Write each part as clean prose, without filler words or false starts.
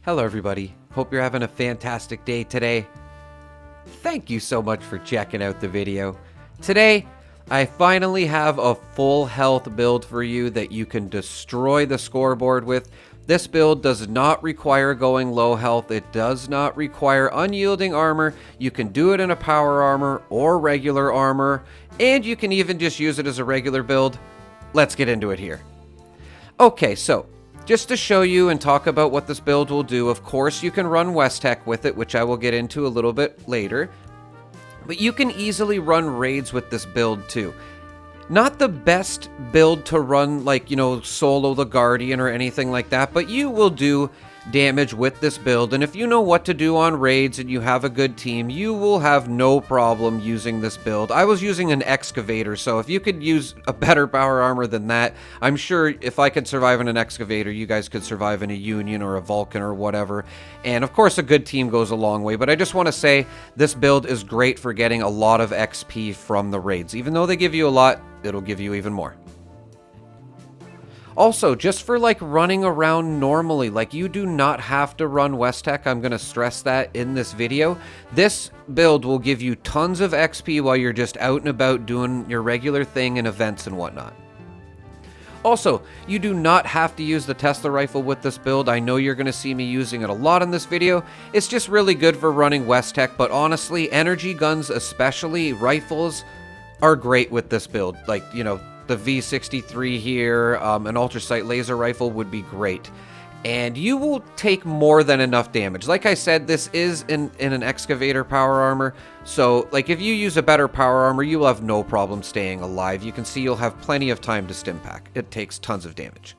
Hello everybody, hope you're having a fantastic day today. Thank you so much for checking out the video. Today, I finally have a full health build for you that you can destroy the scoreboard with. This build does not require going low health, it does not require unyielding armor. You can do it in a power armor or regular armor, and you can even just use it as a regular build. Let's get into it here. Okay, so just to show you and talk about what this build will do, of course you can run West-Tech with it, which I will get into a little bit later. But you can easily run raids with this build too. Not the best build to run, like, solo the Guardian or anything like that, but you will do damage with this build, and if you know what to do on raids and you have a good team, you will have no problem using this build. I was using an Excavator, so if you could use a better power armor than that, I'm sure if I could survive in an Excavator, you guys could survive in a Union or a Vulcan or whatever. And of course a good team goes a long way, but I just want to say this build is great for getting a lot of XP from the raids. Even though they give you a lot, it'll give you even more. Also, just for like running around normally, like you do not have to run West-Tech. I'm going to stress that in this video. This build will give you tons of XP while you're just out and about doing your regular thing in events and whatnot. Also, you do not have to use the Tesla rifle with this build. I know you're going to see me using it a lot in this video. It's just really good for running West-Tech, but honestly, energy guns, especially rifles, are great with this build. Like, the V63 here, an ultrasight laser rifle would be great. And you will take more than enough damage. Like I said, this is in an Excavator power armor, so like if you use a better power armor, you will have no problem staying alive. You can see you'll have plenty of time to stim pack. It takes tons of damage.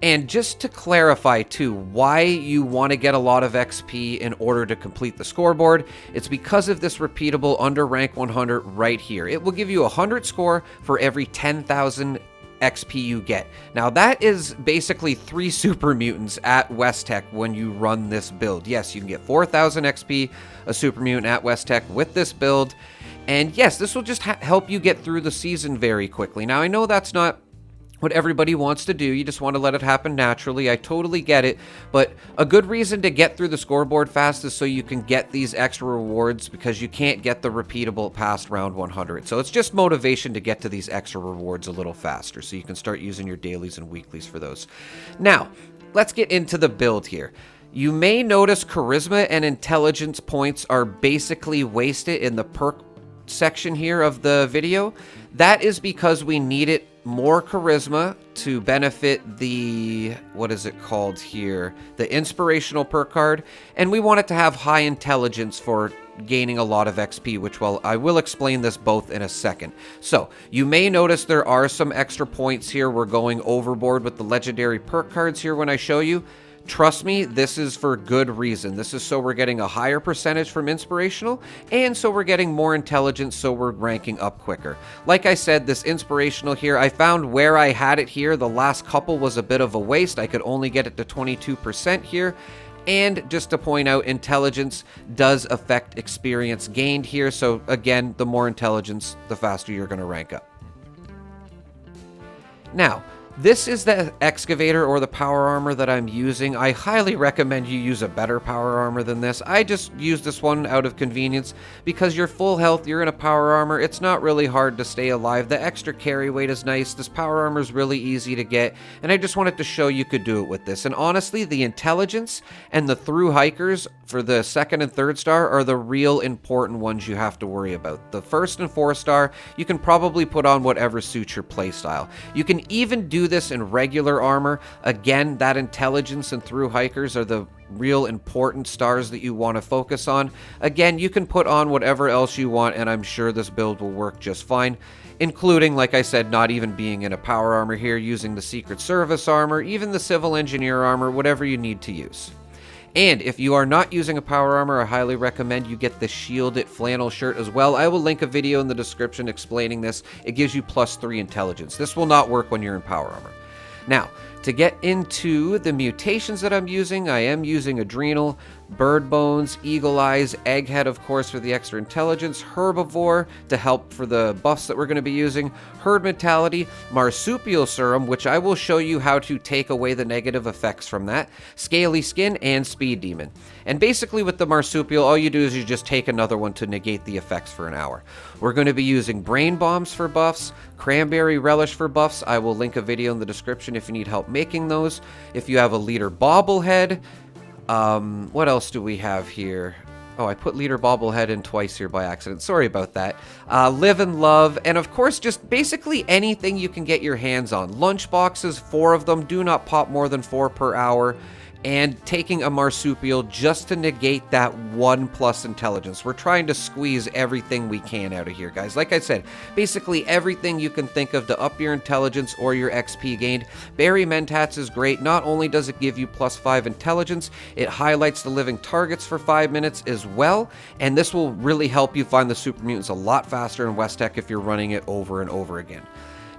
And just to clarify too, why you want to get a lot of XP in order to complete the scoreboard, it's because of this repeatable under rank 100 right here. It will give you 100 score for every 10,000 XP you get. Now that is basically 3 super mutants at West-Tech when you run this build. Yes, you can get 4,000 XP, a super mutant at West-Tech with this build. And yes, this will just help you get through the season very quickly. Now I know that's not what everybody wants to do. You just want to let it happen naturally. I totally get it, but a good reason to get through the scoreboard fast is so you can get these extra rewards, because you can't get the repeatable past round 100. So it's just motivation to get to these extra rewards a little faster, so you can start using your dailies and weeklies for those. Now, let's get into the build here. You may notice charisma and intelligence points are basically wasted in the perk section here of the video. That is because we needed more charisma to benefit the, what is it called here? The inspirational perk card. And we want it to have high intelligence for gaining a lot of XP, which I will explain this both in a second. So you may notice there are some extra points here. We're going overboard with the legendary perk cards here when I show you. Trust me, this is for good reason. This is so we're getting a higher percentage from inspirational, and so we're getting more intelligence, so we're ranking up quicker. Like I said, this inspirational here, I found where I had it here, the last couple was a bit of a waste. I could only get it to 22% here. And just to point out, intelligence does affect experience gained here. So again, the more intelligence, the faster you're going to rank up. Now, this is the Excavator or the power armor that I'm using. I highly recommend you use a better power armor than this. I just use this one out of convenience because you're full health, you're in a power armor. It's not really hard to stay alive. The extra carry weight is nice. This power armor is really easy to get, and I just wanted to show you could do it with this. And honestly, the intelligence and the through hikers for the 2nd and 3rd star are the real important ones you have to worry about. The 1st and 4th star, you can probably put on whatever suits your playstyle. You can even do this in regular armor. Again, that intelligence and through hikers are the real important stars that you want to focus on. Again, you can put on whatever else you want, and I'm sure this build will work just fine, including, like I said, not even being in a power armor here, using the Secret Service armor, even the Civil Engineer armor, whatever you need to use. And if you are not using a power armor, I highly recommend you get the shielded flannel shirt as well. I will link a video in the description explaining this. It gives you +3 intelligence. This will not work when you're in power armor. Now, To get into the mutations that I'm using, I am using Adrenal, Bird Bones, Eagle Eyes, Egghead, of course, for the extra intelligence, Herbivore to help for the buffs that we're going to be using, Herd Mentality, Marsupial Serum, which I will show you how to take away the negative effects from that, Scaly Skin, and Speed Demon. And basically with the Marsupial, all you do is you just take another one to negate the effects for an hour. We're going to be using Brain Bombs for buffs, Cranberry Relish for buffs. I will link a video in the description if you need help making those. If you have a Leader Bobblehead, what else do we have here? Oh, I put Leader Bobblehead in twice here by accident. Sorry about that. Live and Love, and of course, just basically anything you can get your hands on. Lunch boxes, 4 of them. Do not pop more than 4 per hour. And taking a Marsupial just to negate that 1+ intelligence. We're trying to squeeze everything we can out of here, guys. Like I said, basically everything you can think of to up your intelligence or your XP gained. Berry Mentats is great. Not only does it give you +5 intelligence, it highlights the living targets for 5 minutes as well. And this will really help you find the super mutants a lot faster in West Tech if you're running it over and over again.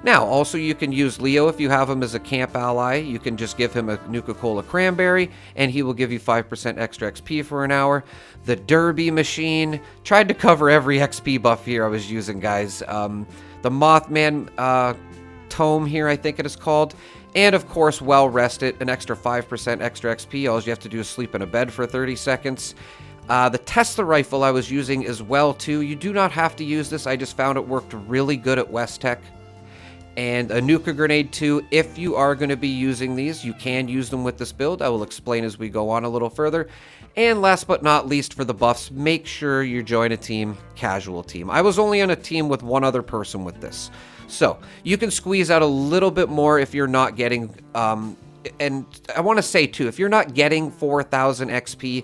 Now, also you can use Leo if you have him as a camp ally. You can just give him a Nuka-Cola Cranberry, and he will give you 5% extra XP for an hour. The Derby Machine. Tried to cover every XP buff here I was using, guys. The Mothman Tome here, I think it is called. And, of course, Well Rested. An extra 5% extra XP. All you have to do is sleep in a bed for 30 seconds. The Tesla Rifle I was using as well, too. You do not have to use this. I just found it worked really good at West Tech. And a Nuka Grenade too. If you are going to be using these, you can use them with this build. I will explain as we go on a little further. And last but not least for the buffs, make sure you join a team, casual team. I was only on a team with 1 other person with this. So you can squeeze out a little bit more if you're not getting, and I want to say too, if you're not getting 4,000 XP,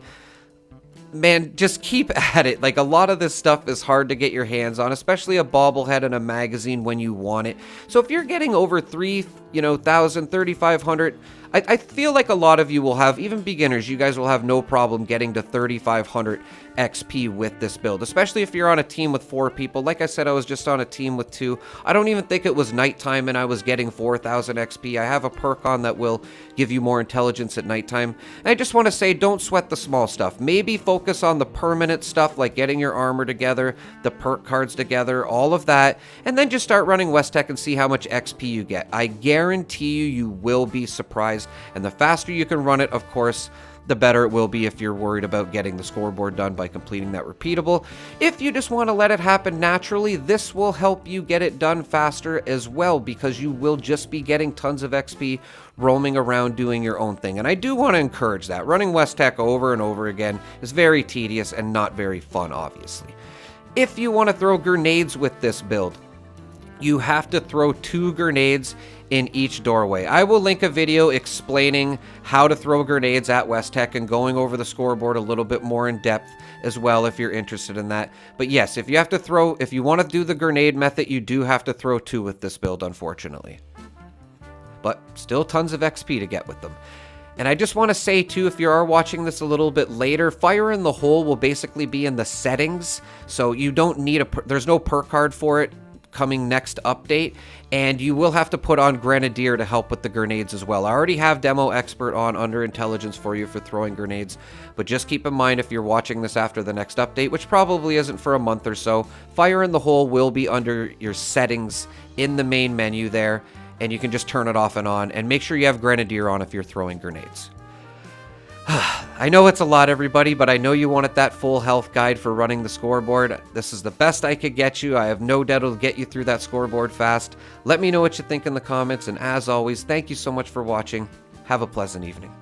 man, just keep at it. Like, a lot of this stuff is hard to get your hands on, especially a bobblehead and a magazine when you want it. So if you're getting over 3,000, 3,500, I feel like a lot of you will have, even beginners, you guys will have no problem getting to 3,500 XP with this build, especially if you're on a team with 4 people. Like I said, I was just on a team with 2. I don't even think it was nighttime and I was getting 4,000 XP. I have a perk on that will give you more intelligence at nighttime. And I just want to say, don't sweat the small stuff. Maybe focus on the permanent stuff, like getting your armor together, the perk cards together, all of that, and then just start running West Tech and see how much XP you get. I guarantee you will be surprised, and the faster you can run it, of course, the better it will be if you're worried about getting the scoreboard done by completing that repeatable. If you just want to let it happen naturally, this will help you get it done faster as well, because you will just be getting tons of XP roaming around doing your own thing. And I do want to encourage that. Running West Tech over and over again is very tedious and not very fun, obviously. If you want to throw grenades with this build, you have to throw 2 grenades in each doorway. I will link a video explaining how to throw grenades at West Tech and going over the scoreboard a little bit more in depth as well if you're interested in that. But yes, if you want to do the grenade method, you do have to throw 2 with this build, unfortunately. But still tons of XP to get with them. And I just want to say too, if you are watching this a little bit later, Fire in the Hole will basically be in the settings, so you don't need there's no perk card for it coming next update, and you will have to put on Grenadier to help with the grenades as well. I already have Demo Expert on under Intelligence for you for throwing grenades, but just keep in mind if you're watching this after the next update, which probably isn't for a month or so, Fire in the Hole will be under your settings in the main menu there, and you can just turn it off and on, and make sure you have Grenadier on if you're throwing grenades. I know it's a lot, everybody, but I know you wanted that full health guide for running the scoreboard. This is the best I could get you. I have no doubt it'll get you through that scoreboard fast. Let me know what you think in the comments, and as always, thank you so much for watching. Have a pleasant evening.